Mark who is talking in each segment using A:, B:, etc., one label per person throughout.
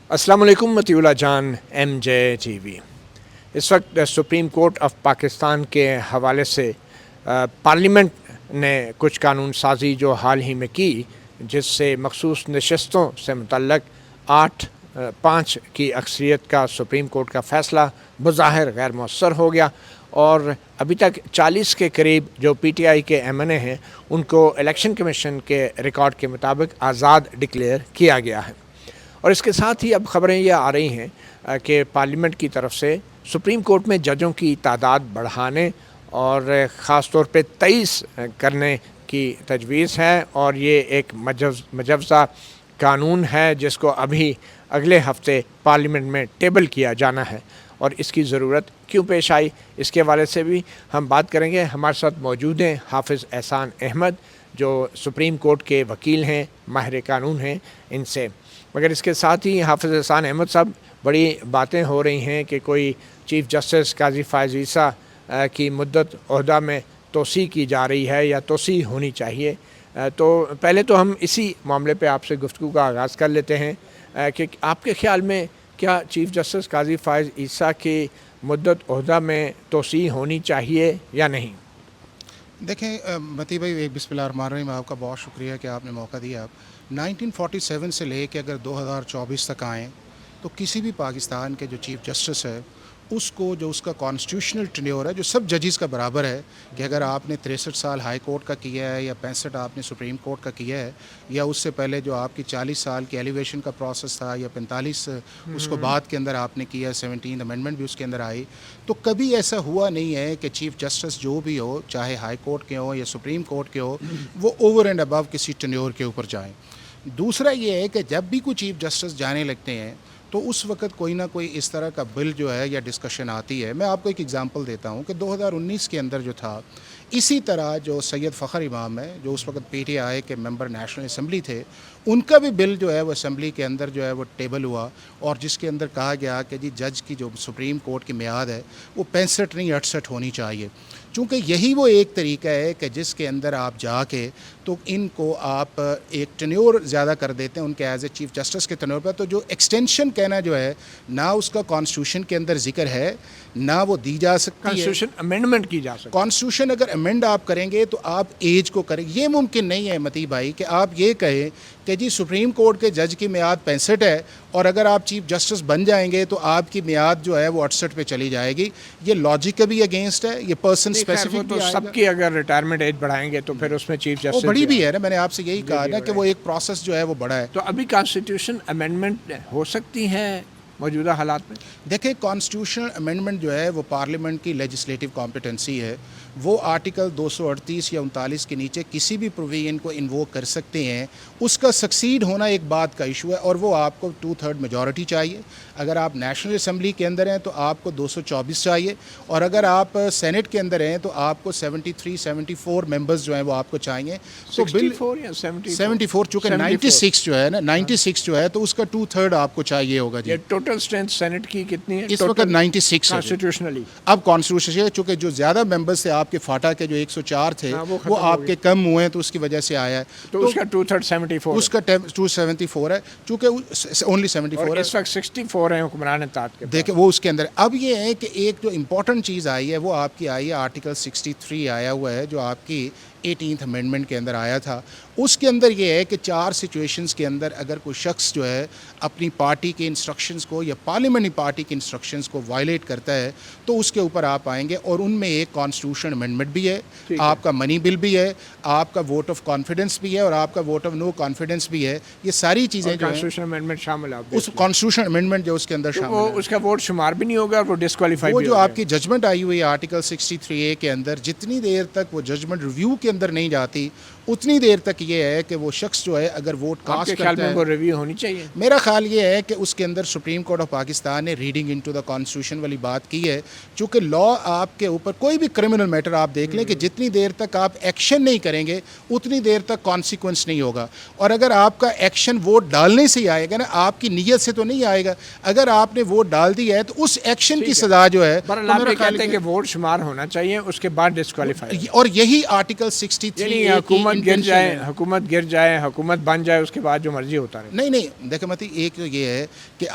A: अस्सलाम वालेकुम मतीउल्लाह जान MJ TV। इस वक्त सुप्रीम कोर्ट ऑफ पाकिस्तान के हवाले से पार्लियामेंट ने कुछ कानून साजी जो हाल ही में की, जिससे मखसूस नशस्तों से मुतल्लक 8-5 की अक्सरियत का सुप्रीम कोर्ट का फ़ैसला बज़ाहिर गैर मौसर हो गया और अभी तक 40 के करीब जो PTI के MNA हैं उनको इलेक्शन कमीशन के रिकॉर्ड के मुताबिक आज़ाद डिक्लेयर किया गया है। और इसके साथ ही अब ख़बरें ये आ रही हैं कि पार्लियामेंट की तरफ से सुप्रीम कोर्ट में जजों की तादाद बढ़ाने और ख़ास तौर पे 23 करने की तजवीज़ है और ये एक मजवज़ा कानून है जिसको अभी अगले हफ्ते पार्लियामेंट में टेबल किया जाना है। और इसकी ज़रूरत क्यों पेश आई, इसके हवाले से भी हम बात करेंगे। हमारे साथ मौजूद हैं हाफिज़ एहसान अहमद जो सुप्रीम कोर्ट के वकील हैं, माहिर कानून हैं इनसे। मगर इसके साथ ही हाफिज़ एहसान अहमद साहब, बड़ी बातें हो रही हैं कि कोई चीफ़ जस्टिस काजी फ़ायज़ ईसा की मुद्दत ओहदा में तोसी की जा रही है या तोसी होनी चाहिए। तो पहले तो हम इसी मामले पे आपसे गुफ्तगू का आगाज़ कर लेते हैं कि आपके ख़्याल में क्या चीफ़ जस्टिस काजी फ़ायज़ ईसा की मुद्दत ओहदा में तोसी होनी चाहिए या नहीं?
B: देखें मती भाई, बिस्मिल्लाहिर्रहमानिर्रहीम, आपका बहुत शुक्रिया कि आपने मौका दिया। आप 1947 से लेके अगर 2024 तक आएँ तो किसी भी पाकिस्तान के जो चीफ़ जस्टिस है उसको जो उसका कॉन्स्टिट्यूशनल टेन्योर है जो सब जजेस का बराबर है कि अगर आपने 63 साल हाई कोर्ट का किया है या 65 आपने सुप्रीम कोर्ट का किया है या उससे पहले जो आपकी 40 साल की एलिवेशन का प्रोसेस था या 45 उसको बाद के अंदर आपने किया, 17th अमेंडमेंट भी उसके अंदर आई, तो कभी ऐसा हुआ नहीं है कि चीफ़ जस्टिस जो भी हो, चाहे हाई कोर्ट के हो या सुप्रीम कोर्ट के हो, वो ओवर एंड अबव किसी टेन्योर के ऊपर जाएँ। दूसरा ये है कि जब भी कोई चीफ़ जस्टिस जाने लगते हैं तो उस वक्त कोई ना कोई इस तरह का बिल जो है या डिस्कशन आती है। मैं आपको एक एग्जांपल देता हूँ कि 2019 के अंदर जो था, इसी तरह जो सैयद फ़खर इमाम है जो उस वक्त PTI के मेंबर नेशनल असम्बली थे, उनका भी बिल जो है वो असम्बली के अंदर जो है वो टेबल हुआ और जिसके अंदर कहा गया कि जी जज की जो सुप्रीम कोर्ट की मियाद है वो 65 नहीं 68 होनी चाहिए। चूँकि यही वो एक तरीका है कि जिसके अंदर आप जाके तो इनको आप एक टेन्योर ज़्यादा कर देते हैं उनके एज ए चीफ़ जस्टिस के टेन्योर पर। तो जो एक्सटेंशन कहना जो है ना उसका कॉन्स्टिट्यूशन के अंदर जिक्र है ना वो दी जा सकती है।
A: कॉन्स्टिट्यूशन अमेंडमेंट की जा सकती है।
B: कॉन्स्टिट्यूशन अगर अमेंड आप करेंगे तो आप एज को करें, ये मुमकिन नहीं है मती भाई कि आप ये कहें कि जी सुप्रीम कोर्ट के जज की मियाद 65 है और अगर आप चीफ जस्टिस बन जाएंगे तो आपकी मियाद जो है वो 68 पे चली जाएगी। ये लॉजिक का भी अगेंस्ट है, ये पर्सन स्पेसिफिक
A: तो सबकी अगर रिटायरमेंट एज बढ़ाएंगे तो फिर उसमें चीफ जस्टिस
B: वो बड़ी भी है ना। मैंने आपसे यही कहा ना कि वो एक प्रोसेस जो है वो बड़ा है।
A: तो अभी कॉन्स्टिट्यूशन अमेंडमेंट हो सकती है मौजूदा हालात में?
B: देखिए, कॉन्स्टिट्यूशनल अमेंडमेंट जो है वो पार्लियामेंट की लेजिस्लेटिव कॉम्पिटेंसी है। वो आर्टिकल 238 या 39 के नीचे किसी भी प्रोविजन को इन्वोक कर सकते हैं। उसका सक्सीड होना एक बात का इशू है और वो आपको 2/3 मेजॉरिटी चाहिए। अगर आप नेशनल असम्बली के अंदर हैं तो आपको 224 चाहिए और अगर आप सेनेट के अंदर हैं तो आपको 73-74 मेंबर्स जो हैं वो आपको चाहिए। तो बिल 74 चूँकि 96 जो है ना, 96 जो है तो उसका 2/3 आपको चाहिए होगा जी।
A: टोटल स्ट्रेंथ सेनेट की कितनी है
B: इस वक्त? 96
A: कॉन्स्टिट्यूशनली।
B: अब कॉन्स्टिट्यूशन चूँकि जो ज़्यादा मेंबर्स थे आपके फाटा के जो 104 थे वो आपके कम हुए हैं तो उसकी वजह से आया है।
A: तो उसका 2/3 74,
B: उसका 274 है चूँकि ओनली 74 है।
A: इस वक्त 64 है हुक्मरान ताकत के।
B: देखिए वो उसके अंदर अब ये है कि एक जो इम्पोर्टेंट चीज़ आई है वो आपकी आई है आर्टिकल 63 आया हुआ है जो आपकी 18th अमेंडमेंट के अंदर आया था। उसके अंदर ये है कि 4 सिचुएशंस के अंदर अगर कोई शख्स जो है अपनी पार्टी के इंस्ट्रक्शंस को या पार्लियामेंट्री पार्टी के इंस्ट्रक्शंस को वायलेट करता है तो उसके ऊपर आप आएंगे और उनमें एक कॉन्स्टिट्यूशन अमेंडमेंट भी है, आपका मनी बिल भी है, आपका वोट ऑफ कॉन्फिडेंस भी है और आपका वोट ऑफ नो कॉन्फिडेंस भी है। ये सारी चीज़ें जो
A: कॉन्स्टिट्यूशन अमेंडमेंट शामिल है
B: उस कॉन्स्टिट्यूशन अमेंडमेंट जो उसके अंदर शामिल है,
A: उसका वोट शुमार भी नहीं होगा, वो डिस्क्वालीफाई
B: वो
A: भी
B: जो
A: होगा।
B: आपकी जजमेंट आई हुई है आर्टिकल 63A के अंदर, जितनी देर तक वो जजमेंट रिव्यू के अंदर नहीं जाती उतनी देर तक ये है कि वो शख्स जो है अगर वोट कास्ट करता है,
A: वो रिव्यू होनी चाहिए।
B: मेरा ख्याल ये है कि उसके अंदर सुप्रीम कोर्ट ऑफ पाकिस्तान ने रीडिंग इनटू द कॉन्स्टिट्यूशन वाली बात की है। चूँकि लॉ आपके ऊपर कोई भी क्रिमिनल मैटर आप देख लें कि जितनी देर तक आप एक्शन नहीं करेंगे उतनी देर तक कॉन्सिक्वेंस नहीं होगा। और अगर आपका एक्शन वोट डालने से ही आएगा ना, आपकी नीयत से तो नहीं आएगा। अगर आपने वोट डाल दिया है तो उस एक्शन की सजा जो है
A: कहते हैं कि वोट शुमार होना चाहिए, उसके बाद डिस्क्वालीफाई।
B: और यही आर्टिकल 63
A: हुकूमत हुकूमत गिर जाए, हुकूमत बन जाए, उसके बाद जो मर्जी होता रहे।
B: नहीं नहीं, देखो मती, एक तो ये है कि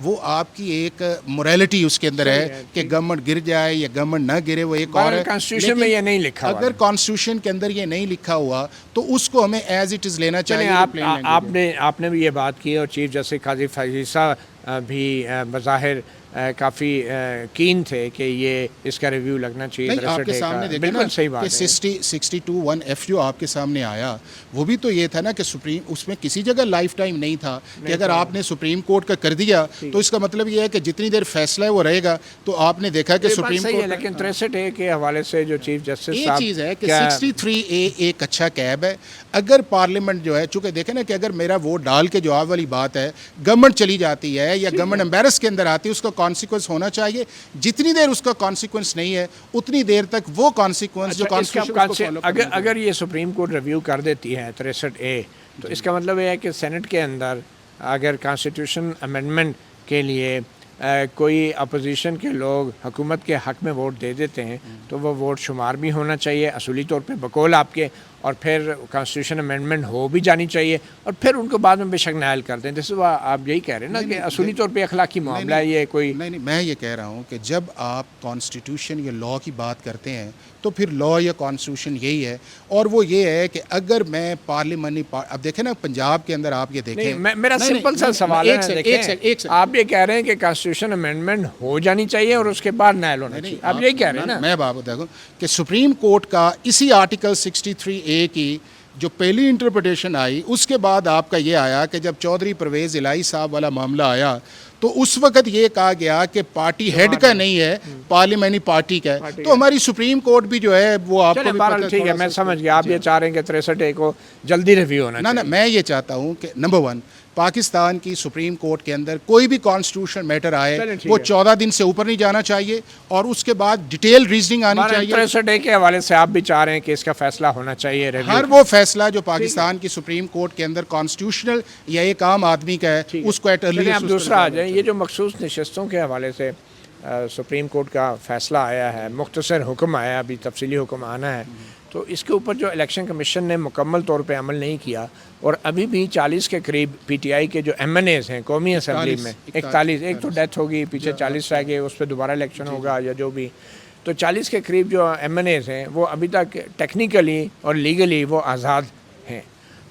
B: वो आपकी एक मोरालिटी उसके अंदर है कि गवर्नमेंट गिर जाए या गवर्नमेंट ना गिरे, वो एक और है।
A: कॉन्स्टिट्यूशन में ये नहीं लिखा हुआ।
B: अगर कॉन्स्टिट्यूशन के अंदर ये नहीं लिखा हुआ तो उसको हमें एज इट इज़ लेना चाहिए।
A: आपने भी ये बात की और चीफ जस्टिस काजी फजीसा भी बज़ाहिर काफ़ी कीन थे कि ये इसका रिव्यू लगना चाहिए।
B: नहीं, आपके सामने देखा
A: बिल्कुल
B: ना
A: सही बात
B: कि
A: है।
B: 62(1)(f) जो आपके सामने आया, वो भी तो ये था ना कि सुप्रीम, उसमें किसी जगह लाइफ टाइम नहीं था कि अगर आपने सुप्रीम कोर्ट का कर दिया तो इसका मतलब ये है कि जितनी देर फैसला है वो रहेगा। तो आपने देखा कि सुप्रीम कोर्ट,
A: लेकिन 63A के हवाले से जो चीफ जस्टिस
B: ये चीज़ है कि 63A एक अच्छा कैब है। अगर पार्लियामेंट जो है, चूँकि देखें ना कि अगर मेरा वोट डाल के जवाब वाली बात है, गवर्नमेंट चली जाती है या गवर्नमेंट एम्बेरस के अंदर आती है, उसका कॉन्सिक्वेंस होना चाहिए। जितनी देर उसका कॉन्सिक्वेंस नहीं है उतनी देर तक वो कॉन्सिक्वेंस जो कॉन्स्टिट्यूशन,
A: अगर ये सुप्रीम कोर्ट रिव्यू कर देती है 63A, तो इसका मतलब ये है कि सेनेट के अंदर अगर कॉन्स्टिट्यूशन अमेंडमेंट के लिए कोई अपोजिशन के लोग हुकूमत के हक़ में वोट दे देते हैं तो वो वोट शुमार भी होना चाहिए असूली तौर पे बकौल आपके, और फिर कॉन्स्टिट्यूशन अमेंडमेंट हो भी जानी चाहिए, और फिर उनको बाद में बेशक नायल कर दें। जैसे आप यही कह रहे हैं ना कि असूली तौर पे अखलाकी मामला है ये कोई।
B: नहीं, मैं ये कह रहा हूँ कि जब आप कॉन्स्टिट्यूशन या लॉ की बात करते हैं तो फिर लॉ या कॉन्स्टिट्यूशन यही है, और वो ये है कि अगर मैं पार्लियामेंट, अब देखें ना पंजाब के अंदर आप ये देखें,
A: मेरा सिंपल सा सवाल है, आप ये कह रहे हैं कि कॉन्स्टिट्यूशन अमेंडमेंट हो जानी चाहिए और उसके बाद नायल होना चाहिए, आप यही कह रहे हैं ना?
B: मैं बात देखो कि सुप्रीम कोर्ट का इसी आर्टिकल 63A की जो पहली इंटरप्रिटेशन आई, उसके बाद आपका ये आया कि जब चौधरी परवेज़ इलाही साहब वाला मामला आया तो उस वक्त ये कहा गया कि पार्टी हेड का नहीं है, पार्लियामेंट पार्टी का है। तो हमारी सुप्रीम कोर्ट भी जो है वो आपको भी पता,
A: ठीक है, मैं समझ गया। आप ये चाह रहे हैं कि 63A को जल्दी रिव्यू होना चाहिए।
B: ना, मैं ये चाहता हूँ कि नंबर 1, पाकिस्तान की सुप्रीम कोर्ट के अंदर कोई भी कॉन्स्टिट्यूशन मैटर आए वो 14 दिन से ऊपर नहीं जाना चाहिए, और उसके बाद डिटेल रीजनिंग आनी चाहिए।
A: 63A के हवाले से आप भी चाह रहे हैं कि इसका फैसला होना चाहिए।
B: हर वो फैसला जो पाकिस्तान की सुप्रीम कोर्ट के अंदर कॉन्स्टिट्यूशनल या एक आम आदमी का है उसको एट अर्ली।
A: आप दूसरा आ जाए, ये जो मखसूस नशस्तों के हवाले से सुप्रीम कोर्ट का फैसला आया है, मुख्तसर हुक्म आया, अभी तफसीली हुक्म आना है, तो इसके ऊपर जो इलेक्शन कमीशन ने मुकम्मल तौर पे अमल नहीं किया, और अभी भी 40 के करीब PTI के जो MNAs हैं कौमी असम्बली में, 41, एक तो डेथ होगी, पीछे 40 रह गए, उस पर दोबारा इलेक्शन होगा या जो भी, तो 40 के करीब जो MNAs हैं वो अभी तक टेक्निकली और लीगली वो आज़ाद हैं।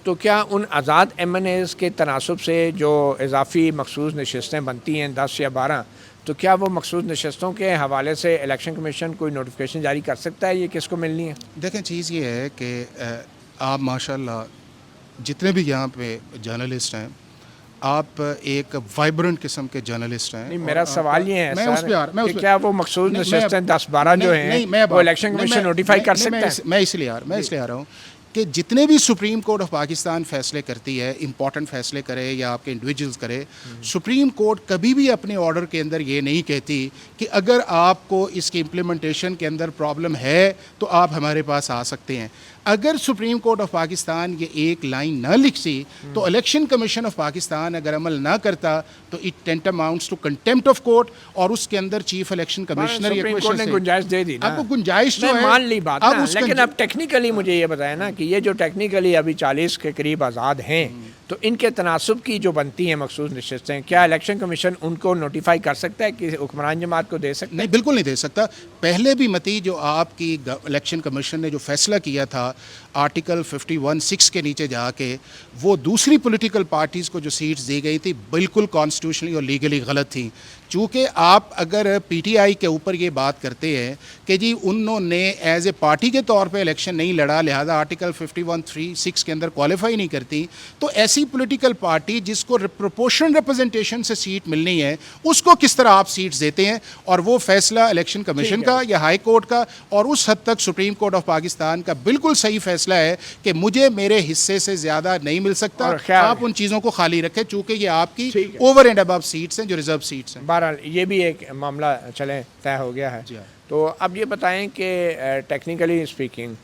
A: तो क्या उन आज़ाद MNAs के तनासब से जो इजाफ़ी मखसूस नशस्तें बनती हैं 10 या 12, तो क्या वो मखसूस नशस्तों के हवाले से इलेक्शन कमीशन कोई नोटिफिकेशन जारी कर सकता है, ये किसको मिलनी है?
B: देखें, चीज़ ये है कि आप माशाल्लाह जितने भी यहाँ पे जर्नलिस्ट हैं, आप एक वाइब्रेंट किस्म के जर्नलिस्ट हैं।
A: नहीं, मेरा सवाल ये है
B: सर
A: कि क्या वो मखसूस नशस्तें 10-12 जो हैं वो इलेक्शन कमीशन नोटिफाई कर सकता है?
B: मैं इसलिए आ रहा हूँ कि जितने भी सुप्रीम कोर्ट ऑफ पाकिस्तान फ़ैसले करती है, इंपॉर्टेंट फ़ैसले करे या आपके इंडिविजुअल्स करे, सुप्रीम कोर्ट कभी भी अपने ऑर्डर के अंदर ये नहीं कहती कि अगर आपको इसकी इम्प्लीमेंटेशन के अंदर प्रॉब्लम है तो आप हमारे पास आ सकते हैं। अगर सुप्रीम कोर्ट ऑफ पाकिस्तान ये एक लाइन ना लिखती तो इलेक्शन कमीशन ऑफ पाकिस्तान अगर अमल ना करता तो it tantamounts to contempt of court, और उसके अंदर चीफ इलेक्शन कमिश्नर
A: ने गुंजाइश दे दी ना,
B: आपको गुंजाइश तो है,
A: मान ली बात ना, लेकिन अब टेक्निकली मुझे ये बताया ना कि ये जो टेक्निकली अभी 40 के करीब आज़ाद हैं, तो इनके तनासब की जो बनती हैं मखसूस नशस्तें, क्या इलेक्शन कमीशन उनको नोटिफाई कर सकता है कि हुक्मरान जमात को दे सकता है?
B: नहीं, बिल्कुल नहीं दे सकता। पहले भी मती जो आपकी इलेक्शन कमीशन ने जो फैसला किया था आर्टिकल 51(6) के नीचे जाके, वो दूसरी पॉलिटिकल पार्टीज़ को जो सीट्स दी गई थी बिल्कुल कॉन्स्टिट्यूशनली और लीगली गलत थी। चूँकि आप अगर PTI के ऊपर ये बात करते हैं कि जी उन्होंने एज ए पार्टी के तौर पे इलेक्शन नहीं लड़ा, लिहाजा आर्टिकल 51(3)(6) के अंदर क्वालिफाई नहीं करती, तो ऐसी पॉलिटिकल पार्टी जिसको प्रोपोर्शनल रिप्रेजेंटेशन से सीट मिलनी है उसको किस तरह आप सीट्स देते हैं? और वो फैसला इलेक्शन कमीशन का या हाई कोर्ट का, और उस हद तक सुप्रीम कोर्ट ऑफ पाकिस्तान का बिल्कुल सही फैसला है कि मुझे मेरे हिस्से से ज़्यादा नहीं मिल सकता। आप उन चीज़ों को खाली रखें, चूँकि ये आपकी ओवर एंड अबव सीट्स हैं जो रिजर्व सीट्स हैं।
A: ये भी एक मामला चले तय हो गया है। तो अब ये बताएं कि टेक्निकली स्पीकिंग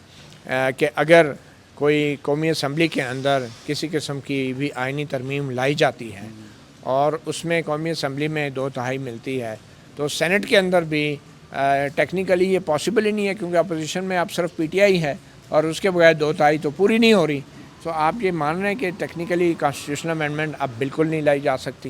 A: कि अगर कोई कौमी असम्बली के अंदर किसी किस्म की भी आइनी तरमीम लाई जाती है और उसमें कौमी असम्बली में 2/3 मिलती है, तो सेनेट के अंदर भी टेक्निकली ये पॉसिबल ही नहीं है, क्योंकि अपोजिशन में अब सिर्फ PTI है, और उसके बगैर 2/3 तो पूरी नहीं हो रही। तो आप ये मान रहे हैं कि टेक्निकली कॉन्स्टिट्यूशनल अमेंडमेंट अब बिल्कुल नहीं लाई जा सकती,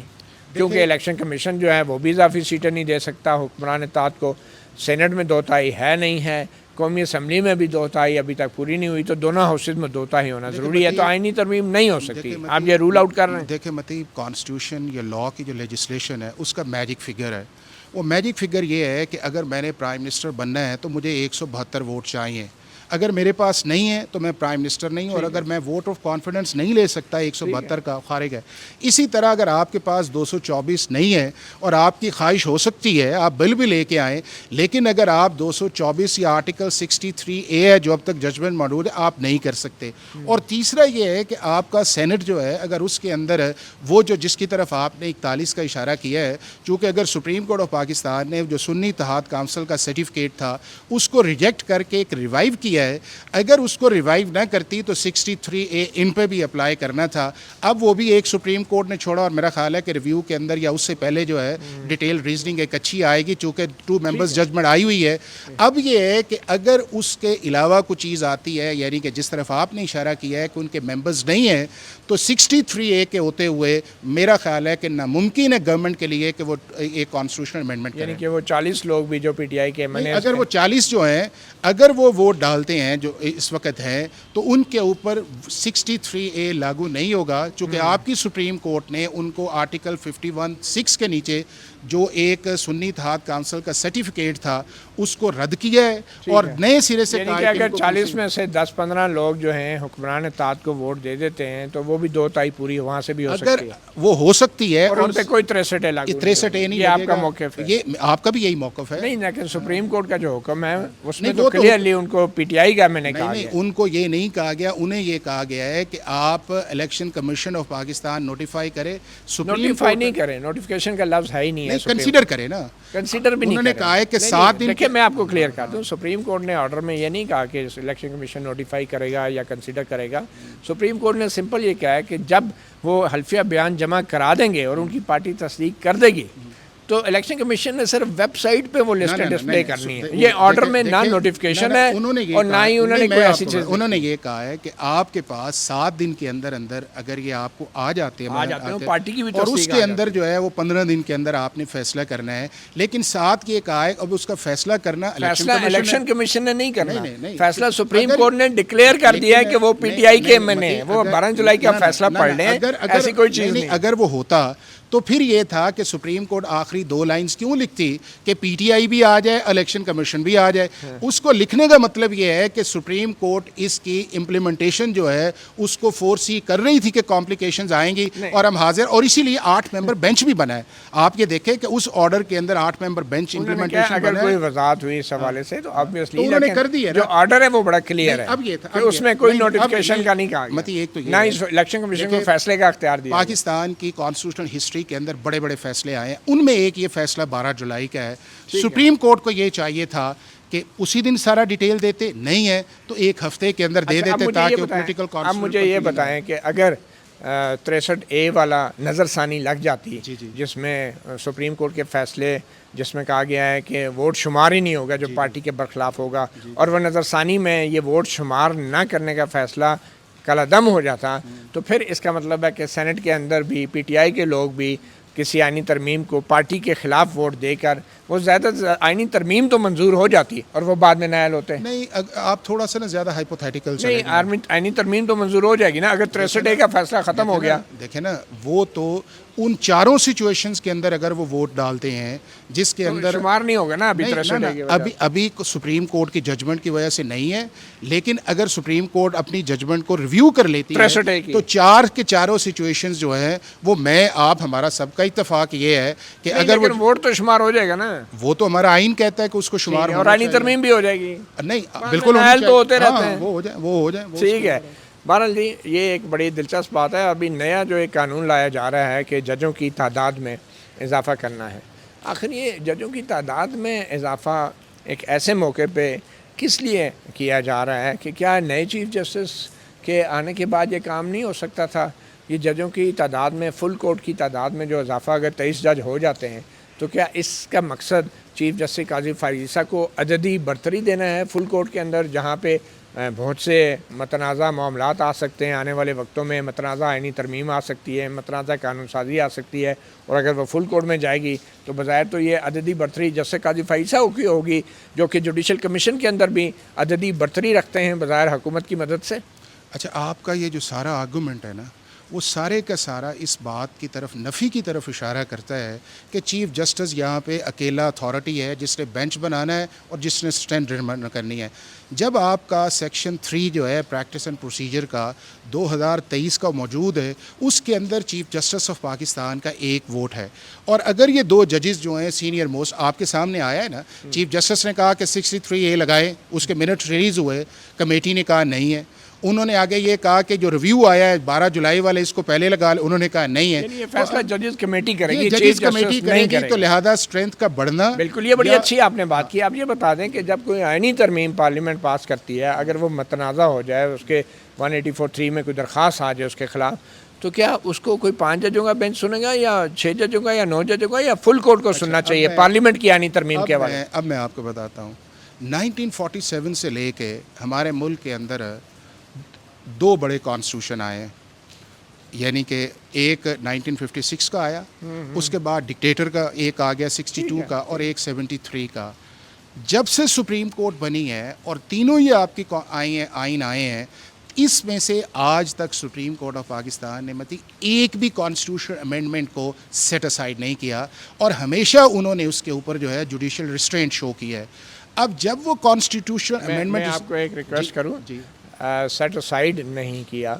A: क्योंकि इलेक्शन कमीशन जो है वो भी इजाफी सीटें नहीं दे सकता हुक्मरान इत्तेहाद को। सेनेट में 2/3 है नहीं है, कौमी असम्बली में भी 2/3 अभी तक पूरी नहीं हुई, तो दोनों हाउसेज में 2/3 होना ज़रूरी है। तो आइनी तरमीम नहीं हो सकती, आप ये रूल आउट कर रहे हैं।
B: देखिए मतलब कॉन्स्टिट्यूशन या लॉ की जो लेजिस्लेशन है उसका मैजिक फिगर है। वो मैजिक फिगर ये है कि अगर मैंने प्राइम मिनिस्टर बनना है तो मुझे 172 वोट चाहिए। अगर मेरे पास नहीं है तो मैं प्राइम मिनिस्टर नहीं हूँ, और अगर मैं वोट ऑफ कॉन्फिडेंस नहीं ले सकता 172 का खारिज है। इसी तरह अगर आपके पास 224 नहीं है और आपकी ख्वाहिश हो सकती है आप बिल भी लेके आएँ, लेकिन अगर आप 224 या आर्टिकल 63A है जो अब तक जजमेंट मौजूद है आप नहीं कर सकते। और तीसरा ये है कि आपका सेनेट जो है अगर उसके अंदर वो जो जिसकी तरफ आपने 41 का इशारा किया है, चूँकि अगर सुप्रीम कोर्ट ऑफ पाकिस्तान ने जो सुन्नी इत्तेहाद काउंसिल का सर्टिफिकेट था उसको रिजेक्ट करके एक रिवाइव किया है, अगर उसको रिवाइव ना करती तो 63A इन पे भी अप्लाई करना था। अब वो भी एक सुप्रीम कोर्ट ने छोड़ा, और मेरा ख्याल है कि रिव्यू के अंदर या उससे पहले जो है डिटेल रीजनिंग एक अच्छी आएगी, चूँकि 2 मेंबर्स जजमेंट आई हुई है। अब ये है कि अगर उसके अलावा कुछ चीज़ आती है, यानी कि जिस तरफ आपने इशारा किया है कि उनके मेंबर्स नहीं हैं, तो 63A के होते हुए मेरा ख्याल है कि नामुमकिन है गवर्नमेंट के लिए कि वो एक कॉन्स्टिट्यूशनल अमेंडमेंट
A: यानी कि वो 40 लोग भी जो PTI के मैंने
B: अगर वो 40 जो हैं अगर वो वोट डालते हैं जो इस वक्त हैं तो उनके ऊपर 63A लागू नहीं होगा, चूँकि आपकी सुप्रीम कोर्ट ने उनको आर्टिकल 51(6) के नीचे जो एक सुन्नी इत्तेहाद काउंसिल का सर्टिफिकेट था उसको रद्द किया है और नए सिरे से
A: यानी कि अगर 40 में से 10-15 लोग जो हैं हुक्मरान इत्तेहाद को वोट दे देते हैं तो वो भी 2/3 पूरी वहाँ से भी हो सकती है।
B: वो हो सकती है
A: और उन पे कोई 63A लागू
B: 63A नहीं,
A: ये आपका मौक़िफ़ है।
B: ये आपका भी यही मौक़िफ़ है।
A: नहीं, लेकिन सुप्रीम कोर्ट का जो हुक्म है उसमें तो क्लियरली उनको PTI का मैंने कहा
B: नहीं, उनको ये नहीं कहा गया, उन्हें ये कहा गया है कि आप election commission of Pakistan notify करे।
A: नोटिफाई नहीं करें, नोटिफिकेशन का लफ्ज़ है ही नहीं है।
B: कंसीडर करें ना,
A: कंसीडर भी नहीं।
B: उन्होंने कहा है कि 7 दिन।
A: देखिए मैं आपको क्लियर करता हूँ, सुप्रीम कोर्ट ने ऑर्डर में ये नहीं कहा कि इलेक्शन कमीशन नोटिफाई करेगा या कंसीडर करेगा। सुप्रीम कोर्ट ने सिंपल ये कहा है कि जब वो हल्फिया बयान जमा करा देंगे और उनकी पार्टी तस्दीक कर देगी तो इलेक्शन कमीशन ने सिर्फ वेबसाइट पे वो लिस्ट डिस्प्ले करनी है। ये ऑर्डर में ना नोटिफिकेशन है और ना ही उन्होंने कोई ऐसी चीज़।
B: उन्होंने ये कहा है कि आपके पास 7 दिन के अंदर अंदर अगर ये आपको आ जाते हैं
A: पार्टी की भी,
B: और उसके अंदर जो है वो 15 दिन के अंदर आपने फैसला करना है। लेकिन साथ ये कहा है अब उसका फैसला करना
A: इलेक्शन कमीशन ने नहीं करना, फैसला सुप्रीम कोर्ट ने डिक्लेयर कर दिया है कि वो PTI के MNA वो 12 जुलाई का फैसला पढ़ लें, ऐसी कोई चीज़ नहीं।
B: अगर वो होता तो फिर ये था कि सुप्रीम कोर्ट आखिरी 2 लाइंस क्यों लिखती कि PTI भी आ जाए इलेक्शन कमीशन भी आ जाए। उसको लिखने का मतलब ये है कि सुप्रीम कोर्ट इसकी इम्प्लीमेंटेशन जो है उसको फोरसी कर रही थी कि कॉम्प्लिकेशंस आएंगी और हम हाजिर, और इसीलिए 8 मेंबर बेंच भी बना है। आप ये देखें कि उस ऑर्डर के अंदर 8 मेंबर बेंच इम्प्लीमेंटेशन
A: अगर कोई वजाहत हुई इस हवाले से तो ऑब्वियसली
B: उन्होंने कर दी है।
A: जो ऑर्डर है वो बड़ा क्लियर है।
B: अब ये था
A: उसमें कोई नोटिफिकेशन का नहीं कहा,
B: मतलब एक तो
A: ना इलेक्शन कमीशन को फैसले का अख्तियार दिया।
B: पाकिस्तान की कॉन्स्टिट्यूशनल हिस्ट्री के अंदर बड़े बड़े फैसले आए हैं, उनमें एक ये फैसला 12 जुलाई का है। सुप्रीम कोर्ट को ये चाहिए था कि उसी दिन सारा डिटेल देते, नहीं है तो एक हफ्ते के अंदर दे देते ताकि पॉलिटिकल कॉन्फ्लिक्ट।
A: अब मुझे ये बताएं कि अगर 63A वाला नज़रसानी लग जाती जिसमें सुप्रीम कोर्ट के फैसले जिसमें कहा गया है कि वोट शुमार ही नहीं होगा जो पार्टी के बरखिलाफ होगा, और वह नज़रसानी में ये वोट शुमार ना करने का फैसला कलादम हो जाता, तो फिर इसका मतलब है कि सेनेट के अंदर भी PTI के लोग भी किसी आइनी तरमीम को पार्टी के ख़िलाफ़ वोट देकर वो ज़्यादा आइनी तरमीम तो मंजूर हो जाती है और वो बाद में नायल होते हैं।
B: नहीं, आप थोड़ा सा ना ज़्यादा हाइपोथेटिकल
A: नहीं, आइनी तरमीम तो मंजूर हो जाएगी ना अगर 63A का फैसला ख़त्म हो गया।
B: देखे ना, वो तो उन चारों सिचुएशंस के अंदर अगर वो वोट डालते हैं जिसके
A: तो
B: अंदर
A: शुमार नहीं होगा ना अभी 63A की वजह।
B: अभी सुप्रीम कोर्ट की जजमेंट की वजह से नहीं है, लेकिन अगर सुप्रीम कोर्ट अपनी जजमेंट को रिव्यू कर लेती है तो 4 के चारों सिचुएशंस जो है वो मैं आप हमारा सबका इत्तेफाक ये है कि अगर वो
A: वोट तो शुमार हो जाएगा ना,
B: वो तो हमारा आइन कहता है कि उसको शुमार
A: और आइनी तरमीम भी हो जाएगी।
B: नहीं बिल्कुल
A: तो होते रहते हैं,
B: वो हो जाए
A: ठीक है। बहरहाल जी ये एक बड़ी दिलचस्प बात है। अभी नया जो एक कानून लाया जा रहा है कि जजों की तादाद में इजाफ़ा करना है। आखिर ये जजों की तादाद में इजाफ़ा एक ऐसे मौके पे किस लिए किया जा रहा है कि क्या नए चीफ जस्टिस के आने के बाद ये काम नहीं हो सकता था? ये जजों की तादाद में, फुल कोर्ट की तादाद में जो इजाफ़ा अगर 23 जज हो जाते हैं तो क्या इसका मकसद चीफ जस्टिस काजी फारिसा को अददी बरतरी देना है फुल कोर्ट के अंदर, जहाँ पे बहुत से मतनाज़ा मामलात आ सकते हैं, आने वाले वक्तों में मतनाज़ा आईनी तरमीम आ सकती है, मतनाज़ा कानून साजी आ सकती है, और अगर वो फुल कोर्ट में जाएगी तो बज़ाहिर तो ये अददी बरतरी जैसे काजी फ़ाइज़ा की होगी, जो कि जुडिशल कमीशन के अंदर भी अददी बरतरी रखते हैं बज़ाहिर हुकूमत की मदद से।
B: अच्छा, आपका ये जो सारा आर्गूमेंट है ना, वो सारे का सारा इस बात की तरफ, नफ़ी की तरफ इशारा करता है कि चीफ़ जस्टिस यहाँ पे अकेला अथॉरिटी है जिसने बेंच बनाना है और जिसने स्ट्रेंथ डिटरमाइन करनी है। जब आपका सेक्शन 3 जो है प्रैक्टिस एंड प्रोसीजर का 2023 का मौजूद है, उसके अंदर चीफ़ जस्टिस ऑफ पाकिस्तान का एक वोट है, और अगर ये 2 जजेस जो हैं सीनियर मोस्ट, आपके सामने आया है ना, चीफ़ जस्टिस ने कहा कि 63A लगाए, उसके मिनट रिलीज़ हुए, कमेटी ने कहा नहीं है। उन्होंने आगे ये कहा कि जो रिव्यू आया है 12 जुलाई वाले, इसको पहले लगा, उन्होंने कहा नहीं है।
A: ये फैसला जजेस कमेटी करेगी,
B: जजेस कमेटी करेगी, तो लिहाजा स्ट्रेंथ का बढ़ना।
A: बिल्कुल, ये बड़ी अच्छी आपने बात की। आप ये बता दें कि जब कोई आईनी तरमीम पार्लियामेंट पास करती है, अगर वो मतनाज़ा हो जाए, उसके 184(3) में कोई दरख्वास्त आ जाए उसके खिलाफ, तो क्या उसको कोई 5 जजों का बेंच सुनेगा या 6 जजों का या 9 जजों का या फुल कोर्ट को सुनना चाहिए पार्लियामेंट की आईनी तरमीम के हवाले?
B: अब मैं आपको बताता हूँ, 1947 से लेके हमारे मुल्क के अंदर 2 बड़े कॉन्स्टिट्यूशन आए, यानी कि एक 1956 का आया, उसके बाद डिक्टेटर का एक आ गया 62 का, और एक 73 का। जब से सुप्रीम कोर्ट बनी है और तीनों ये आपकी आइन आए हैं, इसमें से आज तक सुप्रीम कोर्ट ऑफ पाकिस्तान ने मतलब एक भी कॉन्स्टिट्यूशन अमेंडमेंट को सेट असाइड नहीं किया, और हमेशा उन्होंने उसके ऊपर जो है जुडिशल रिस्ट्रेंट शो किया है। अब जब वो कॉन्स्टिट्यूशन अमेंडमेंट,
A: मैं आपको एक रिक्वेस्ट करूँ जी, सेट असाइड नहीं किया,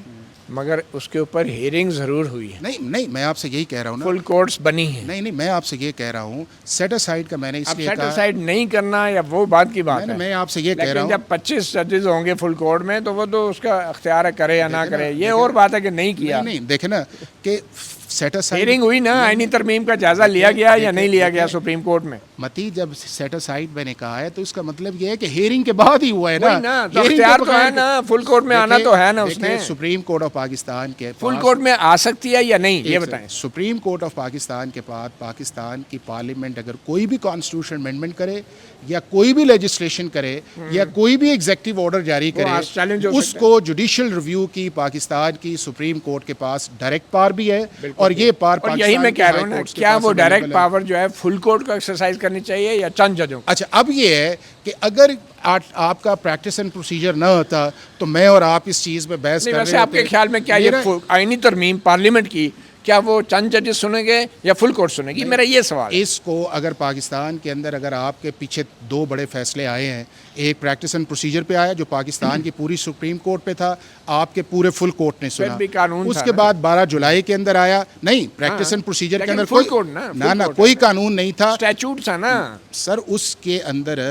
A: मगर उसके ऊपर हियरिंग ज़रूर हुई है।
B: नहीं, मैं आपसे यही कह रहा हूँ ना,
A: फुल कोर्ट्स बनी है।
B: नहीं, मैं आपसे ये कह रहा हूँ, सेट असाइड का मैंने इसलिए
A: सेट असाइड नहीं करना या वो बात की बात है,
B: मैं आपसे ये कह रहा हूँ,
A: जब 25 जजेस होंगे फुल कोर्ट में तो वो तो उसका अख्तियार है, करे या ना करे, ये और बात है कि नहीं किया।
B: नहीं, देखे ना कि सेट असाइड
A: हियरिंग हुई ना, आईनी तरमीम का जायजा लिया गया या नहीं लिया गया सुप्रीम कोर्ट में?
B: मती जब सेट असाइड मैंने कहा है तो इसका मतलब ये है कि हियरिंग के बाद ही हुआ है ना,
A: तो अख्तियार तो है ना, फुल कोर्ट में आना तो है ना उसने।
B: सुप्रीम कोर्ट ऑफ पाकिस्तान के
A: फुल कोर्ट में आ सकती है या नहीं, ये बताएं।
B: सुप्रीम कोर्ट ऑफ पाकिस्तान के बाद पाकिस्तान की पार्लियामेंट अगर कोई भी कॉन्स्टिट्यूशन अमेंडमेंट करे या कोई भी लेजिस्लेशन करे या कोई भी एग्जीक्यूटिव ऑर्डर जारी करे, उसको जुडिशल रिव्यू की पाकिस्तान की सुप्रीम कोर्ट के पास डायरेक्ट पावर भी है, और ये पावर,
A: यही मैं कह रहा हूँ ना, क्या वो डायरेक्ट पावर जो है फुल कोर्ट को एक्सरसाइज करनी चाहिए या चंद जजों?
B: अच्छा, अब ये है कि अगर आपका प्रैक्टिस एंड प्रोसीजर ना होता तो मैं और आप इस चीज़ में बहस कर रहे होते।
A: आपके ख्याल में क्या ये आईनी तरमीम पार्लियामेंट की, क्या वो चंद जजेस सुनेंगे या फुल कोर्ट सुनेगी? मेरा ये सवाल।
B: इसको अगर पाकिस्तान के अंदर, अगर आपके पीछे 2 बड़े फैसले आए हैं, एक प्रैक्टिस एंड प्रोसीजर पे आया जो पाकिस्तान की पूरी सुप्रीम कोर्ट पे था, आपके पूरे फुल कोर्ट ने सुना,
A: भी कानून
B: उसके बाद 12 जुलाई के अंदर आया, नहीं प्रैक्टिस एंड प्रोसीजर के अंदर कोई कानून नहीं था,
A: स्टैट्यूट था ना
B: सर। उसके अंदर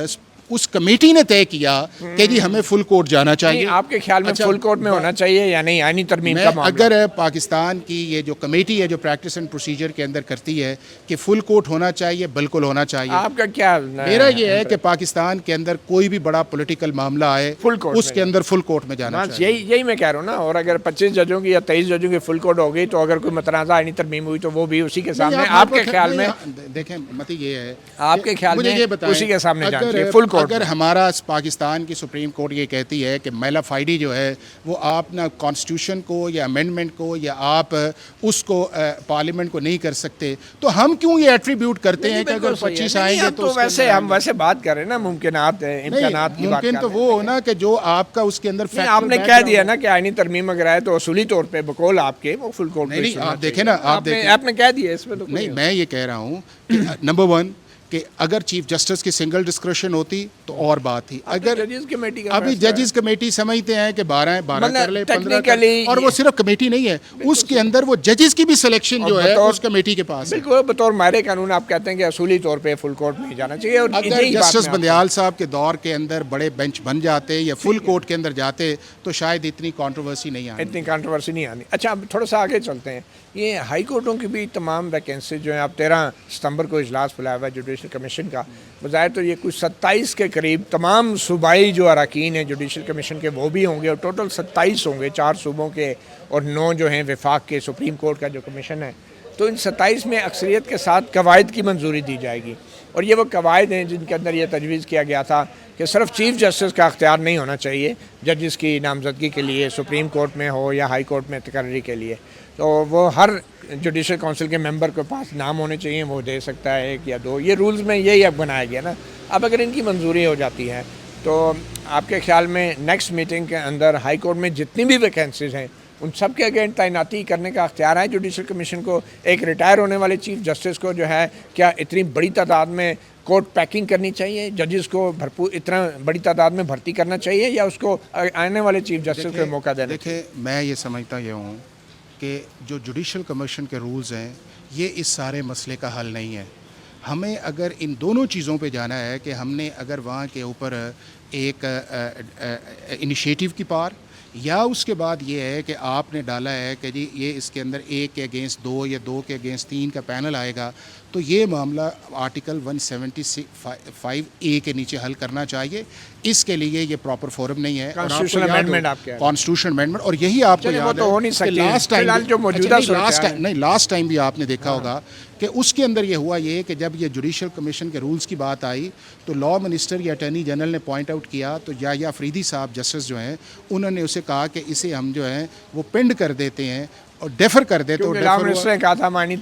B: उस कमेटी ने तय किया कि जी हमें फुल कोर्ट जाना चाहिए।
A: आपके ख्याल में फुल कोर्ट में होना चाहिए या नहीं आईनी तरमीम का मामला?
B: अगर पाकिस्तान की ये जो कमेटी है जो प्रैक्टिस एंड प्रोसीजर के अंदर करती है कि फुल कोर्ट होना चाहिए, बिल्कुल होना चाहिए।
A: आपका क्या?
B: मेरा ये है कि पाकिस्तान के अंदर कोई भी बड़ा पॉलिटिकल मामला आए,
A: फुल कोर्ट
B: उसके अंदर फुल कोर्ट में जाना चाहिए।
A: यही मैं कह रहा हूँ ना। और अगर 25 जजों की या 23 जजों की फुल कोर्ट हो गई तो अगर कोई मतनाज़ा आईनी तरमीम हुई तो वो भी उसी के सामने, आपके ख्याल में?
B: देखें मती, ये है
A: आपके ख्याल में उसी के सामने जाना चाहिए फुल कोर्ट?
B: अगर हमारा पाकिस्तान की सुप्रीम कोर्ट ये कहती है कि मैला फाइडी जो है वो आप ना कॉन्स्टिट्यूशन को या अमेंडमेंट को या आप उसको पार्लियामेंट को नहीं कर सकते, तो हम क्यों ये एट्रीब्यूट करते हैं कि अगर 25 आएंगे तो
A: वैसे हम वैसे बात कर रहे हैं ना, मुमकिनात इम्कानात की बात कर रहे हैं।
B: मुमकिन तो वो हो ना कि जो आपका उसके अंदर
A: आपने कह दिया ना कि आईनी तरमीम अगर आए तो असूली तौर पे बकौल आपके वो फुल कोर्ट
B: नहीं, आप देखें ना,
A: आपने कह दिया इसमें तो
B: नहीं। मैं ये कह रहा हूँ नंबर 1 कि अगर चीफ जस्टिस की सिंगल डिस्क्रिप्शन होती तो और बात थी। अगर अभी जजेस कमेटी समझते हैं कि 12 कर ले, 15 कर ले, और वो सिर्फ कमेटी नहीं है, उसके अंदर वो जजेस की भी सिलेक्शन जो है उस कमेटी के पास है।
A: बिल्कुल, बतौर मायरे कानून आप कहते हैं कि असूली तौर पे फुल कोर्ट में जाना चाहिए। और
B: अगर जस्टिस बंदयाल साहब के दौर के अंदर बड़े बेंच बन जाते या फुल कोर्ट के अंदर जाते तो शायद इतनी कंट्रोवर्सी नहीं
A: आनी। अच्छा, अब थोड़ा सा आगे चलते हैं। ये हाई कोर्टों की भी तमाम वैकेंसी जो है, अब 13 सितंबर को इजलास बुलाया हुआ है जुडिशल कमीशन का। बज़ाहिर तो ये कुछ 27 के करीब तमाम सूबाई जो अरकान हैं जुडिशल कमीशन के वो भी होंगे, और टोटल 27 होंगे, 4 सूबों के और 9 जो हैं वफाक के सुप्रीम कोर्ट का जो कमीशन है। तो इन 27 में अक्सरियत के साथ कवायद की मंजूरी दी जाएगी। और ये वो कवायद हैं जिनके अंदर ये तजवीज़ किया गया था कि सिर्फ चीफ जस्टिस का अख्तियार नहीं होना चाहिए जजेस की नामजदगी के लिए, सुप्रीम कोर्ट में हो या हाई कोर्ट में तकर्री के लिए। तो वो हर जुडिशल काउंसिल के मेंबर के पास नाम होने चाहिए, वो दे सकता है 1 या 2। ये रूल्स में यही अब बनाया गया ना। अब अगर इनकी मंजूरी हो जाती है तो आपके ख्याल में नेक्स्ट मीटिंग के अंदर हाई कोर्ट में जितनी भी वैकेंसीज़ हैं उन सब के अगेंस्ट तैनाती करने का अख्तियार है जुडिशल कमीशन को? एक रिटायर होने वाले चीफ जस्टिस को जो है क्या इतनी बड़ी तादाद में कोर्ट पैकिंग करनी चाहिए, जजेस को भरपूर इतना बड़ी तादाद में भर्ती करना चाहिए, या उसको आने वाले चीफ जस्टिस को मौका देना?
B: देखिए, मैं ये समझता ये हूँ कि जो जुडिशल कमीशन के रूल्स हैं ये इस सारे मसले का हल नहीं है। हमें अगर इन दोनों चीज़ों पे जाना है कि हमने अगर वहाँ के ऊपर एक इनिशिएटिव की पार, या उसके बाद ये है कि आपने डाला है कि जी ये इसके अंदर 1 के अगेंस्ट 2 या 2 के अगेंस्ट 3 का पैनल आएगा, तो ये मामला आर्टिकल 175A के नीचे हल करना चाहिए। इसके लिए ये प्रॉपर फोरम नहीं है।
A: कॉन्स्टिट्यूशन अमेंडमेंट आपके
B: कॉन्स्टिट्यूशन अमेंडमेंट, और यही आपको याद
A: तो हो नहीं सकती
B: लास्ट टाइम
A: जो मौजूदा
B: लास्ट टाइम भी आपने देखा होगा कि उसके अंदर ये हुआ ये कि जब ये जुडिशल कमीशन के रूल्स की बात आई तो लॉ मिनिस्टर या अटर्नी जनरल ने पॉइंट आउट किया, तो या अफरीदी साहब जस्टिस जो हैं उन्होंने उसे कहा कि इसे हम जो है वो पेंड कर देते हैं और डेफर कर देते, तो
A: लॉ मिनिस्टर ने कहा था मायनी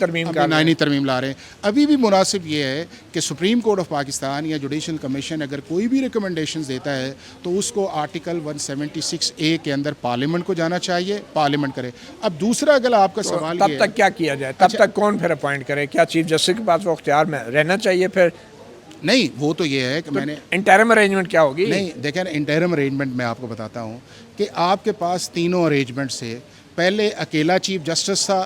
A: तरमीम
B: ला रहे हैं। अभी भी मुनासिब ये है कि सुप्रीम कोर्ट ऑफ पाकिस्तान या जुडिशल कमीशन अगर कोई भी रिकमेंडेशंस देता है तो उसको आर्टिकल 176A के अंदर पार्लियामेंट को जाना चाहिए, पार्लियामेंट करे। अब दूसरा अगर आपका सवाल
A: तब तक क्या किया जाए, तब तक कौन फिर अपॉइंट करे? क्या चीफ जस्टिस के पास वो अख्तियार में रहना चाहिए? फिर
B: नहीं, वो तो ये है कि मैंने
A: इंटरिम अरेंजमेंट क्या होगी?
B: नहीं, देखें इंटरिम अरेंजमेंट मैं आपको बताता हूँ कि आपके पास तीनों अरेंजमेंट से पहले अकेला चीफ जस्टिस था,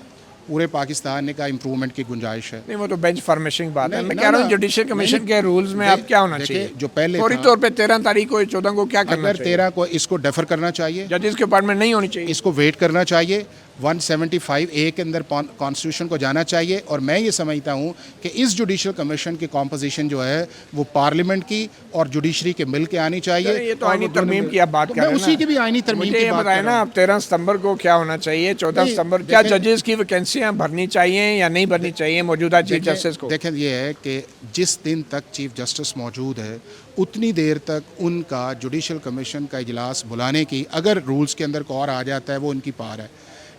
B: पूरे पाकिस्तान ने कहा इम्प्रूवमेंट की गुंजाइश है।
A: नहीं, वो तो बेंच फॉर्मेशन बात है। मैं कह रहा हूँ जुडिशल कमीशन के रूल्स में अब क्या होना चाहिए?
B: जो पहले
A: फौरी तौर पे 13 तारीख को 14 को क्या करना चाहिए?
B: 13 को इसको डेफर करना चाहिए,
A: जजेस के अपार्टमेंट नहीं होनी चाहिए,
B: इसको वेट करना चाहिए, 175A के अंदर कॉन्स्टिट्यूशन को जाना चाहिए। और मैं ये समझता हूँ कि इस जुडिशल कमीशन की कॉम्पोजिशन जो है वो पार्लियामेंट की और जुडिशरी के मिल के आनी चाहिए।
A: ये तो आईनी तरमीम की आप बात कर रहे हैं,
B: उसी की भी आईनी तरमीम की बात
A: बताए ना। अब 13 सितंबर को क्या होना चाहिए, 14 सितंबर क्या जजेस की वैकेंसियाँ भरनी चाहिए या नहीं भरनी चाहिए मौजूदा चीफ जस्टिस को?
B: देखें, ये है कि जिस दिन तक चीफ जस्टिस मौजूद है उतनी देर तक उनका जुडिशल कमीशन का इजलास बुलाने की, अगर रूल्स के अंदर को और आ जाता है वो उनकी पार है।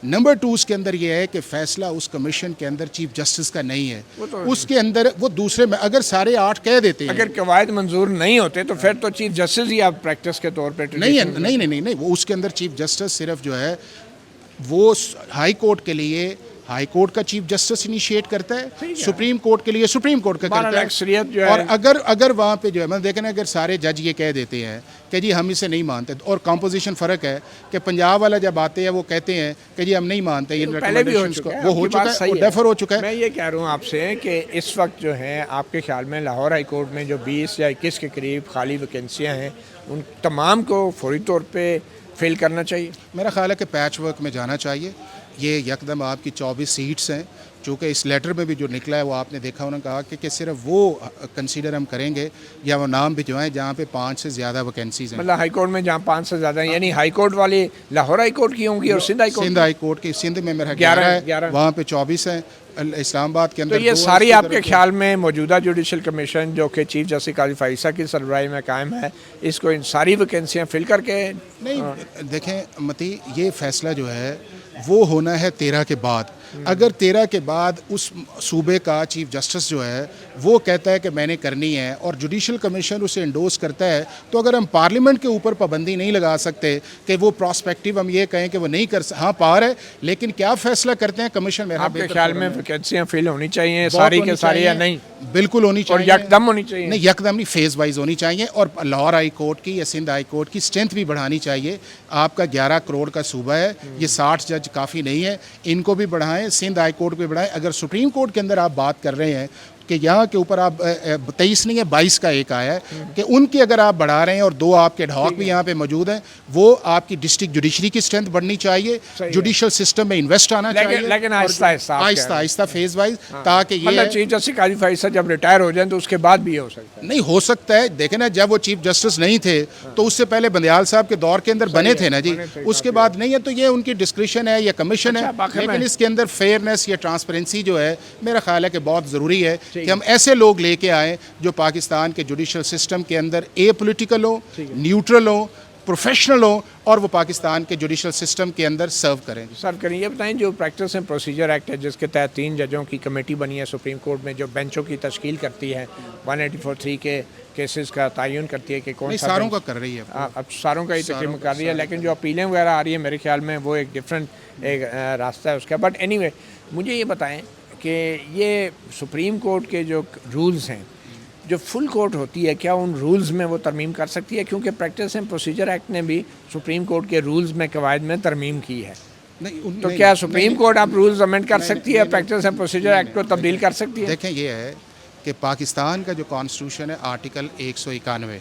B: नंबर 2 उसके अंदर ये है कि फैसला उस कमीशन के अंदर चीफ जस्टिस का नहीं है, उसके अंदर वो दूसरे में अगर सारे 8 कह देते हैं,
A: अगर कवायद मंजूर नहीं होते तो फिर तो चीफ जस्टिस ही आप प्रैक्टिस के तौर पे
B: नहीं, वो उसके अंदर चीफ जस्टिस सिर्फ जो है वो हाई कोर्ट के लिए हाई कोर्ट का चीफ जस्टिस इनिशिएट करता है, सुप्रीम कोर्ट के लिए सुप्रीम कोर्ट का करता है। और अगर वहाँ पे जो है मतलब देखें ना, अगर सारे जज ये कह देते हैं कि जी हम इसे नहीं मानते, और कॉम्पोजिशन फ़र्क है कि पंजाब वाला जब आते हैं वो कहते हैं कि जी हम नहीं मानते इन रिकमेंडेशंस को, वो हो चुका है, डेफर हो चुका है।
A: मैं ये कह रहा हूँ आपसे कि इस वक्त जो है आपके ख्याल में लाहौर हाई कोर्ट में जो 20 या 21 के करीब खाली वैकेंसियाँ हैं उन तमाम को फौरी तौर पर फिल करना चाहिए?
B: मेरा ख्याल है कि पैच वर्क में जाना चाहिए। ये यकदम आपकी 24 सीट्स हैं, चूँकि इस लेटर में भी जो निकला है वो आपने देखा, उन्होंने कहा कि सिर्फ वो कंसीडर हम करेंगे या वो नाम भिजवाएं जहाँ पे 5 से ज़्यादा वैकेंसीज हैं।
A: मतलब हाई कोर्ट में जहाँ 5 से ज़्यादा हैं, यानी हाई कोर्ट वाली लाहौर हाई कोर्ट की होंगी और सिंध हाई कोर्ट
B: की, सिंध में मेरा 11 है, वहाँ पे 24 हैं, इस्लामाबाद के अंदर।
A: तो ये सारी आपके ख्याल में मौजूदा जुडिशल कमीशन जो कि चीफ जस्टिस काजी फाइसा की सरबराही में कायम है, इसको इन सारी वैकेंसियाँ फिल करके?
B: नहीं, देखें मती, ये फैसला जो है वो होना है 13 के बाद। अगर 13 के बाद उस सूबे का चीफ जस्टिस जो है वो कहता है कि मैंने करनी है और जुडिशल कमीशन उसे इंडोर्स करता है, तो अगर हम पार्लियामेंट के ऊपर पाबंदी नहीं लगा सकते कि वो प्रॉस्पेक्टिव हम ये कहें कि वो नहीं कर हाँ पार है, लेकिन क्या फैसला करते हैं कमीशन? मेरा
A: आपके ख्याल में वैकेंसियाँ फिल होनी चाहिए सारी के सारी या नहीं?
B: बिल्कुल होनी चाहिए,
A: और यकदम होनी चाहिए?
B: नहीं, यकदम नहीं, फेज वाइज होनी चाहिए। और लाहौर हाई कोर्ट की या सिंध हाई कोर्ट की स्ट्रेंथ भी बढ़ानी चाहिए। आपका 11 करोड़ का सूबा है, ये 60 जज काफ़ी नहीं है, इनको भी बढ़ाएं, सिंध हाई कोर्ट भी बढ़ाएं। अगर सुप्रीम कोर्ट के अंदर आप बात कर रहे हैं कि यहाँ के ऊपर आप 23 नहीं है 22 का एक आया है कि उनकी अगर आप बढ़ा रहे हैं और 2 आपके ढाक भी यहाँ पे मौजूद हैं, वो आपकी डिस्ट्रिक्ट जुडिशरी की स्ट्रेंथ बढ़नी चाहिए, जुडिशल सिस्टम में इन्वेस्ट आना चाहिए,
A: लेकिन आहिस्ता
B: फेज वाइज, ताकि ये
A: चीफ जस्टिस काजी फाइसा जब रिटायर हो जाए तो उसके बाद भी हो सकता है?
B: नहीं हो सकता है। देखें ना, जब वो चीफ जस्टिस नहीं थे तो उससे पहले बंदयाल साहब के दौर के अंदर बने थे ना जी, उसके बाद नहीं है, तो ये उनकी डिस्क्रिप्शन है या कमीशन है, लेकिन इसके अंदर फेयरनेस या ट्रांसपेरेंसी जो है मेरा ख्याल है कि बहुत ज़रूरी है कि हम ऐसे लोग लेके आए जो पाकिस्तान के जुडिशल सिस्टम के अंदर ए पोलिटिकल हो, न्यूट्रल हो, प्रोफेशनल हो और वो पाकिस्तान के जुडिशल सिस्टम के अंदर सर्व करें।
A: सर करें ये बताएं, जो प्रैक्टिस एंड प्रोसीजर एक्ट है जिसके तहत 3 जजों की कमेटी बनी है सुप्रीम कोर्ट में, जो बेंचों की तश्कील करती है 184(3) के केसेस का तयन करती है कि कौन सा
B: सारों का कर रही है,
A: अब सारों का ही तकरीबन कर रही है, लेकिन जो अपीलें वगैरह आ रही है मेरे ख्याल में वो एक डिफरेंट एक रास्ता है उसका। बट एनीवे मुझे ये बताएं कि ये सुप्रीम कोर्ट के जो रूल्स हैं, जो फुल कोर्ट होती है, क्या उन रूल्स में वो तरमीम कर सकती है? क्योंकि प्रैक्टिस एंड प्रोसीजर एक्ट ने भी सुप्रीम कोर्ट के रूल्स में कवायद में तरमीम की है। तो क्या सुप्रीम कोर्ट आप रूल्स अमेंड कर सकती है, प्रैक्टिस एंड प्रोसीजर एक्ट को तब्दील कर सकती है?
B: देखें ये है कि पाकिस्तान का जो कॉन्स्टिट्यूशन है आर्टिकल 191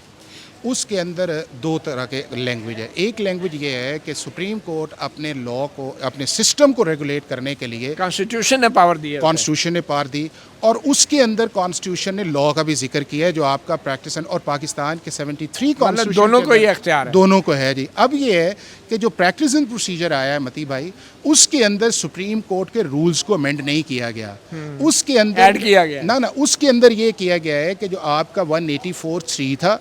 B: उसके अंदर 2 तरह के लैंग्वेज है। एक लैंग्वेज ये है कि सुप्रीम कोर्ट अपने लॉ को, अपने सिस्टम को रेगुलेट करने के लिए
A: कॉन्स्टिट्यूशन ने पावर दी है,
B: कॉन्स्टिट्यूशन ने पावर दी, और उसके अंदर कॉन्स्टिट्यूशन ने लॉ का भी जिक्र किया है जो आपका प्रैक्टिस और पाकिस्तान के 73 कॉन्स्टिट्यूशन
A: दोनों को ये अख्तियार है,
B: दोनों को है जी। अब ये है कि जो प्रैक्टिस एंड प्रोसीजर आया है मती भाई, उसके अंदर सुप्रीम कोर्ट के रूल्स को अमेंड नहीं किया गया, उसके अंदर
A: ऐड किया गया
B: ना उसके अंदर ये किया गया है कि जो आपका 184(3) था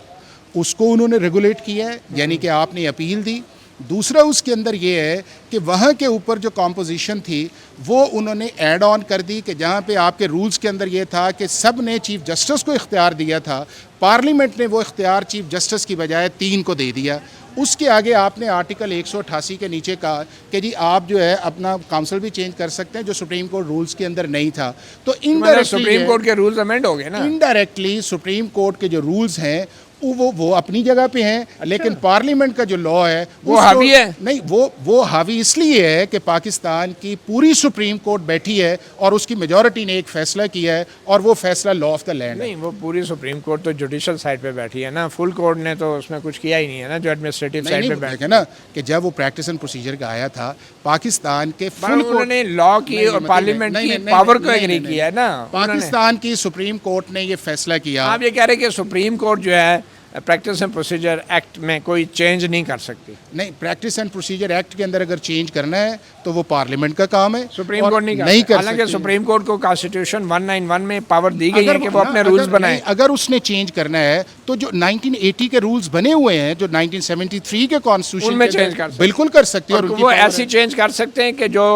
B: उसको उन्होंने रेगुलेट किया है, यानी कि आपने अपील दी। दूसरा उसके अंदर ये है कि वहाँ के ऊपर जो कॉम्पोजिशन थी वो उन्होंने ऐड ऑन कर दी कि जहाँ पे आपके रूल्स के अंदर ये था कि सब ने चीफ जस्टिस को इख्तियार दिया था, पार्लियामेंट ने वो इख्तियार चीफ जस्टिस की बजाय 3 को दे दिया। उसके आगे आपने आर्टिकल 188 के नीचे कहा कि जी आप जो है अपना काउंसिल भी चेंज कर सकते हैं, जो सुप्रीम कोर्ट रूल्स के अंदर नहीं था। तो इनडायरेक्टली
A: सुप्रीम कोर्ट के रूल्स अमेंड हो गए ना,
B: इनडायरेक्टली सुप्रीम कोर्ट के जो रूल्स हैं वो अपनी जगह पे हैं। अच्छा। लेकिन पार्लियामेंट का जो लॉ है
A: वो हावी है
B: नहीं, वो हावी इसलिए है कि पाकिस्तान की पूरी सुप्रीम कोर्ट बैठी है और उसकी मेजॉरिटी ने एक फैसला किया है और वो फैसला लॉ ऑफ द लैंड है।
A: नहीं, वो पूरी सुप्रीम कोर्ट तो जुडिशल साइड पे बैठी है ना, फुल कोर्ट ने तो उसमें कुछ किया ही नहीं है ना, जो एडमिनिस्ट्रेटिव साइड पे बैठे
B: है ना। कि जब वो प्रैक्टिस एंड प्रोसीजर का आया था पाकिस्तान के फुल कोर्ट
A: ने लॉ की और पार्लियामेंट की पावर को एग्री किया है ना,
B: पाकिस्तान की सुप्रीम कोर्ट ने ये फैसला किया।
A: आप ये कह रहे हैं कि सुप्रीम कोर्ट जो है प्रैक्टिस एंड प्रोसीजर एक्ट में कोई चेंज नहीं कर सकती?
B: नहीं, प्रैक्टिस एंड प्रोसीजर एक्ट के अंदर अगर चेंज करना है तो वो पार्लियामेंट का काम है,
A: सुप्रीम कोर्ट नहीं कर हालांकि सुप्रीम कोर्ट को कॉन्स्टिट्यूशन 191 में पावर दी गई है कि वो अपने रूल्स बनाए।
B: अगर उसने चेंज करना है तो जो 1980 के रूल्स बने हुए हैं, जो 1973 के कॉन्स्टिट्यूशन
A: में चेंज कर
B: बिल्कुल कर सकते हैं, और
A: वो ऐसी चेंज कर सकते हैं कि जो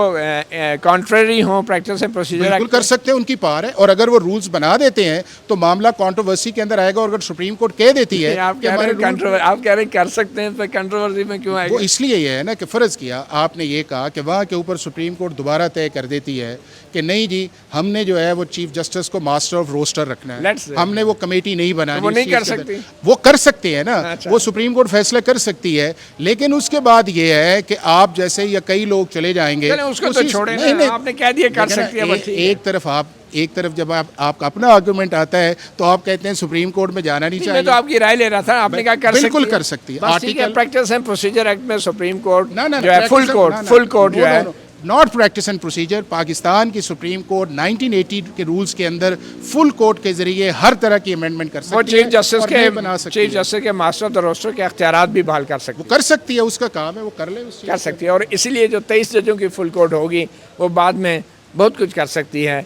A: कॉन्ट्रेरी हो प्रैक्टिस एंड प्रोसीजर
B: बिल्कुल कर सकते हैं, उनकी पावर है। और अगर वो रूल्स बना देते हैं तो मामला कंट्रोवर्सी के अंदर आएगा, और अगर सुप्रीम कोर्ट कह देती है
A: आप कह रहे कर सकते हैं, तो कंट्रोवर्सी में क्यों आएगा?
B: वो इसलिए ये है ना कि फ़र्ज़ किया आपने ये कहा कि वहाँ के ऊपर सुप्रीम कोर्ट दोबारा तय कर देती है कि नहीं जी हमने जो है वो चीफ जस्टिस को मास्टर ऑफ रोस्टर रखना है, हमने वो कमेटी नहीं बनानी।
A: वो नहीं कर सकती,
B: वो कर सकते हैं ना।
A: अच्छा।
B: वो सुप्रीम कोर्ट फैसला कर सकती है, लेकिन उसके बाद ये है कि आप जैसे या कई लोग चले जाएंगे,
A: उसको तो छोड़े ना, आपने कह दिया कर सकती है।
B: एक तरफ जब आपका अपना आर्गुमेंट आता है तो आप कहते हैं सुप्रीम कोर्ट में जाना नहीं चाहिए।
A: मैं तो आपकी राय ले रहा था, आपने कहा कर
B: बिल्कुल कर सकती है।
A: Article practice and procedure act में सुप्रीम कोर्ट जो है फुल कोर्ट जो है
B: not practice and procedure, Pakistan की सुप्रीम कोर्ट 1980 के रूल्स के अंदर फुल कोर्ट के जरिए हर तरह की अमेंडमेंट कर सकती है। वो
A: चीफ जस्टिस के मास्टर ऑफ द रोस्टर के अख्तियारात भी बहाल कर सकती है।
B: वो कर सकती है, उसका काम है, वो कर ले,
A: कर सकती है। और इसीलिए जो 23 जजों की फुल कोर्ट होगी वो बाद में बहुत कुछ कर सकती है,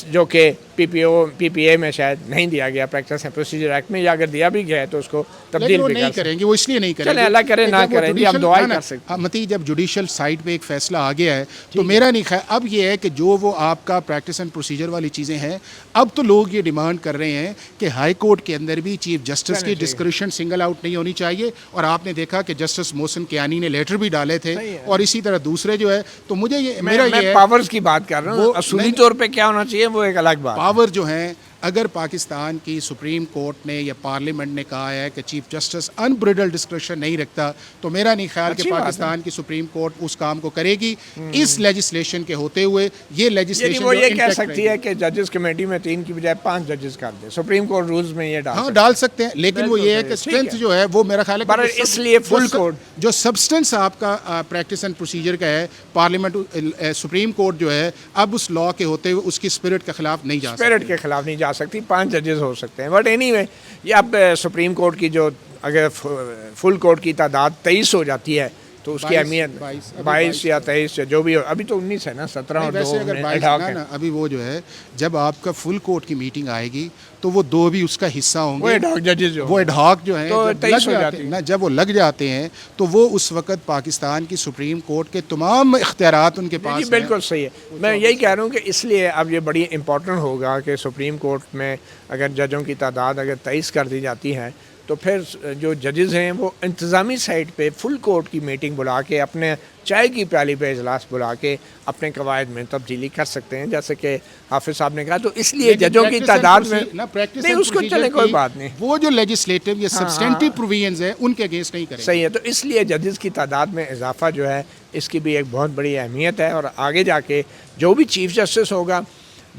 A: जो कि पीपीए में शायद नहीं दिया गया प्रैक्टिस एंड प्रोसीजर एक्ट में, या अगर दिया भी गया है तो उसको तब्दील भी
B: नहीं करेंगे। वो इसलिए नहीं करेंगे,
A: अल्लाह करे ना करें जी, हम दुआ कर सकते हैं।
B: मती जब जुडिशल साइड पे एक फैसला आ गया है तो मेरा नहीं ख्याल अब ये है कि जो वो आपका प्रैक्टिस एंड प्रोसीजर वाली चीज़ें हैं, अब तो लोग ये डिमांड कर रहे हैं कि हाई कोर्ट के अंदर भी चीफ जस्टिस की डिस्क्रिशन सिंगल आउट नहीं होनी चाहिए। और आपने देखा कि जस्टिस मोहसिन कियानी ने लेटर भी डाले थे, और इसी तरह दूसरे जो है। तो मुझे ये मैं
A: पावर्स की बात कर रहा हूँ, असूली तौर पर क्या होना चाहिए वो एक अलग बात।
B: पावर जो है, अगर पाकिस्तान की सुप्रीम कोर्ट ने या पार्लियामेंट ने कहा है कि चीफ जस्टिस अनब्रिडल्ड डिस्क्रिशन नहीं रखता, तो मेरा नहीं ख्याल कि पाकिस्तान की सुप्रीम कोर्ट उस काम को करेगी। इस लेजिस्लेशन के होते हुए ये लेजिस्लेशन
A: वो ये कह सकती है कि जजेस कमेटी में 3 की बजाय 5 जजेस कर दे, सुप्रीम कोर्ट रूल्स में ये
B: डाल सकते हैं। लेकिन वो ये है कि स्ट्रेंथ जो है वो मेरा ख्याल है,
A: इसलिए फुल कोर्ट
B: जो सब्सटेंस आपका प्रैक्टिस एंड प्रोसीजर का है, पार्लियामेंट सुप्रीम कोर्ट जो है अब उस लॉ के होते हुए उसकी स्पिरिट के खिलाफ नहीं जा सकती।
A: 5 जजेस हो सकते हैं। बट एनीवे ये अब सुप्रीम कोर्ट की जो अगर फुल कोर्ट की तादाद 23 हो जाती है तो उसकी
B: 22
A: अहमियत
B: 22 अभी
A: 22 या 23 या जो भी हो, अभी तो 19 है ना, 17 और 2
B: वैसे अगर 22
A: अठारह
B: ना
A: है।
B: ना अभी वो जो है जब आपका फुल कोर्ट की मीटिंग आएगी तो वो 2 भी उसका हिस्सा
A: वो
B: होंगे।
A: एडहॉक जजेस जो
B: वो एडहॉक जो है
A: तो
B: जब
A: 23
B: लग
A: हो
B: जाते
A: जाती
B: हैं
A: है।
B: ना, जब वो लग जाते हैं तो वो उस वक्त पाकिस्तान की सुप्रीम कोर्ट के तमाम इख्तियारात उनके
A: जी
B: पास हैं।
A: बिल्कुल सही है। मैं यही कह रहा हूँ कि इसलिए अब ये बड़ी इम्पोर्टेंट होगा कि सुप्रीम कोर्ट में अगर जजों की तादाद अगर 23 कर दी जाती है तो फिर जो जजेस हैं वो इंतज़ामी साइड पे फुल कोर्ट की मीटिंग बुला के अपने चाय की प्याली पे इजलास बुला के अपने कवायद में तब्दीली कर सकते हैं, जैसे कि हाफिज़ साहब ने कहा। तो इसलिए
B: लेकिन
A: जजों की
B: practice and
A: तादाद में
B: proce- ना प्रैक्टिस
A: नहीं,
B: एंड
A: उसको
B: प्रोसीजर
A: चले कोई
B: की
A: बात नहीं,
B: वो जो लेजिस्लेटिव या
A: हाँ,
B: सब्सटेंटिव
A: हाँ।
B: प्रोविजंस है उनके अगेंस्ट नहीं करेंगे।
A: सही है। तो इसलिए जजेस की तादाद में इजाफा जो है इसकी भी एक बहुत बड़ी अहमियत है, और आगे जाके जो भी चीफ जस्टिस होगा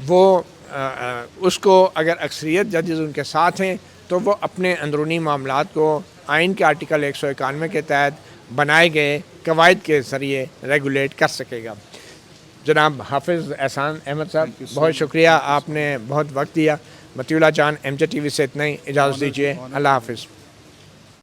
A: वो उसको अगर अक्सरियत जजेस उनके साथ हैं तो वो अपने अंदरूनी मामलात को आइन के आर्टिकल 191 के तहत बनाए गए कवायद के ज़रिए रेगुलेट कर सकेगा। जनाब हाफिज़ एहसान अहमद साहब, बहुत शुक्रिया, आपने बहुत वक्त दिया। मतीउल्लाह जान MJ TV से इतना ही, इजाज़त दीजिए। अल्लाह हाफिज़।